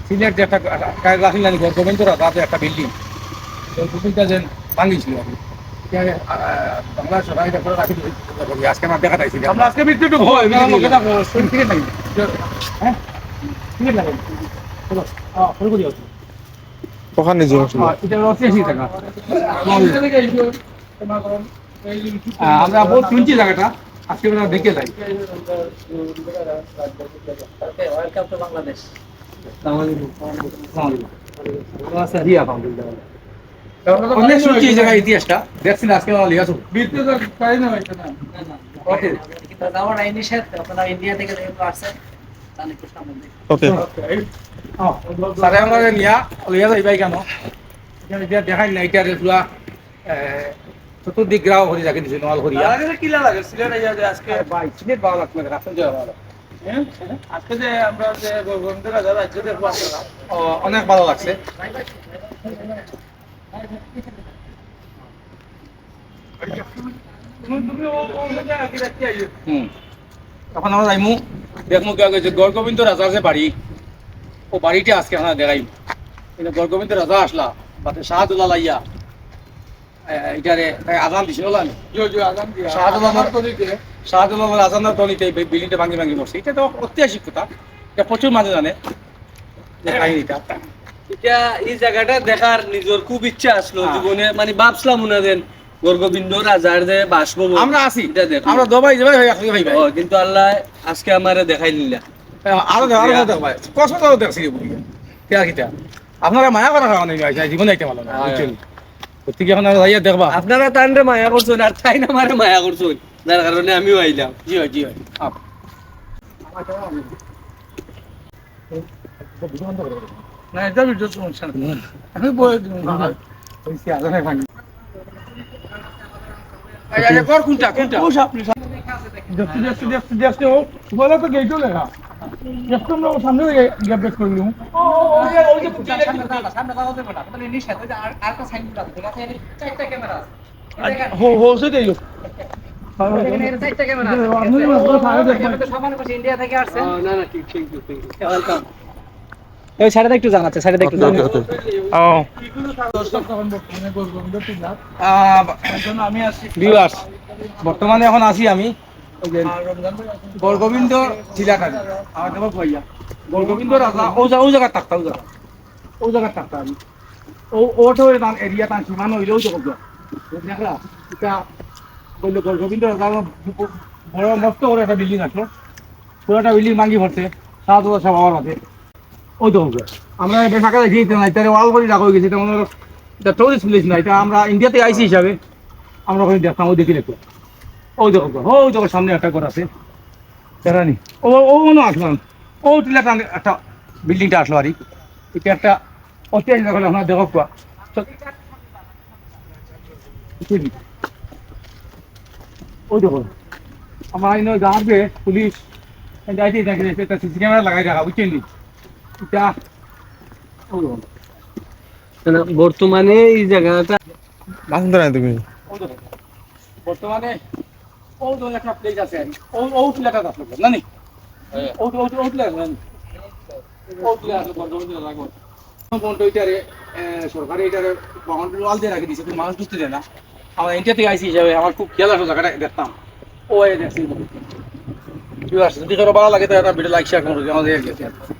সিলেট যে একটা গাছিলেন গভর্নমেন্টের তাতে একটা বিল্ডিং ওই বিল্ডিংটা যে ভাঙিয়েছিল আর কি। বাংলা সবাই এটা করে রাখি আজকে আমার দেখা পাইছি আমরা আজকে বিদ্যুৎ টিকিট লাগবে হ্যাঁ টিকিট লাগবে চলো শুরু করি ওখানে যে আসলে এটা ৮৮ টাকা আমরা বহুত শুনছি জায়গাটা আজকে আমরা দেখে যাই বাংলাদেশ অনেক শুনছি এই জায়গার ইতিহাসটা দেখছি না আজকে আমরা লিখা যাওয়ার আইনি নিষেধ আপনারা ইন্ডিয়া থেকে যেহেতু আসছেন তাহলে একটু সামনে ওকে সারে আমরা নিয়া লিয়া যাইবাই কেন এখানে এটা দেখাই না এটা পুরা চতুর্দিক গ্রাও হরি রাখি দিছে নোয়াল হরিয়া কিলা লাগে সিলেট আজকে ভাই সিলেট ভালো লাগছে না রাস্তা যাওয়া ভালো আজকে যে আমরা যে গভর্নমেন্টের রাজা রাজ্য দেখবো আপনারা অনেক ভালো লাগছে তখন আমরা যাইমু দেখমু কি আগে যে গড়গোবিন্দ রাজার যে বাড়ি ও বাড়িটা আজকে আমরা দেখাই কিন্তু গড়গোবিন্দ রাজা আসলা বাতে শাহদুল্লাহ লাইয়া এটারে আজান দিছিল না শাহদুল্লাহ আজানের তলিতে বিল্ডিংটা ভাঙি ভাঙি বসছে এটা তো ঐতিহাসিক কথা এটা প্রচুর মানুষ জানে যে কাহিনীটা এটা এই জায়গাটা দেখার নিজের খুব ইচ্ছা আসলো জীবনে মানে ভাবছিলাম মনে দেন গর্গবিন্দ রাজার যে বাসভবন আমরা আছি এটা দেখো আমরা দবাই যাবাই ভাই ভাই ও, কিন্তু আল্লাহ আজকে আমারে দেখাই নিলা আরো দেখবাই কষ্ট করে দেখছি কেয়া কিটা আপনারা মায়া করা খাওয়া নেই জীবনে একটা ভালো না বুঝছেন প্রত্যেকে এখন যাইয়া দেখবা আপনারা তানরে মায়া করছেন আর তাই না মারে মায়া করছেন যার কারণে আমিও আইলাম জি হয় জি হয় না এটা ভিডিও সমস্যা নেই আমি বলে দিন ওইসে আজানে ভাঙি কর কোনটা কোনটা ও আপনি দেখতে ও বলে তো গেইটো লেখা দেখতে আমরা সামনে গ্যাপ ব্যাক করে দিও ওই যে সামনে দাও দেব না তাহলে নিষেধ ওই যে আরেকটা সাইন আছে ঠিক আছে চারটা ক্যামেরা আছে হোসে দেইও চারটা ক্যামেরা আছে সমান পাশে ইন্ডিয়া থেকে আসছে না না ঠিক ঠিক ঠিক ওয়েলকাম ওই সাইডে একটু জানাচ্ছে সাইডে একটু জানাচ্ছে ও আমি আসছি ভিউয়ার্স বর্তমানে এখন আছি আমি ওই যে গড়গোবিন্দ জেলাটা আমার দেবো ভাইয়া গড়গোবিন্দ রাজা ও জায়গার থাকতা ও জায়গার থাকতা আমি ওটো এরিয়া টান সীমান হইলেও তো করবো দেখলা এটা বললো গড়গোবিন্দ রাজা বড় মস্ত করে একটা বিল্ডিং আছে পুরোটা বিল্ডিং ভাঙি পড়ছে সাত সব আমার আছে ওই তো আমরা বেশাকা দেখি না এটা ওয়াল করে রাখা হয়ে গেছে এটা মনে এটা টুরিস্ট প্লেস না এটা আমরা ইন্ডিয়াতে আইসি হিসাবে আমরা ওখানে দেখতাম ওই দেখি দেখো ওই দেখো সামনে একটা ঘর আছে তেরানি ও মনে আসলাম ও টিলাটা একটা বিল্ডিংটা আসলো আর এটা একটা ঐতিহাসিক দেখো আপনার দেখো কোয়া ওই দেখো আমার আইন যাবে পুলিশ যাইতে দেখে একটা সিসি ক্যামেরা লাগাই রাখা বুঝছেন এটা বর্তমানে এই জায়গাটা বাসন্ত না তুমি বর্তমানে ও তো একটা প্লেস আছে ও টিলাটা আসলো না নি ও টিলা না ও টিলা আসলো বর্তমানে লাগবে কোনটা এটারে সরকারি এটারে বাউন্ডারি ওয়াল দিয়ে রাখি দিয়েছে কিন্তু মানুষ বুঝতে দেয় না আমার ইন্ডিয়া থেকে আইসি হিসাবে আমার খুব খেয়াল আসলো জায়গাটা দেখতাম ও দেখছি যদি কারো ভালো লাগে তো একটা ভিডিও লাইক শেয়ার করুন আমাদের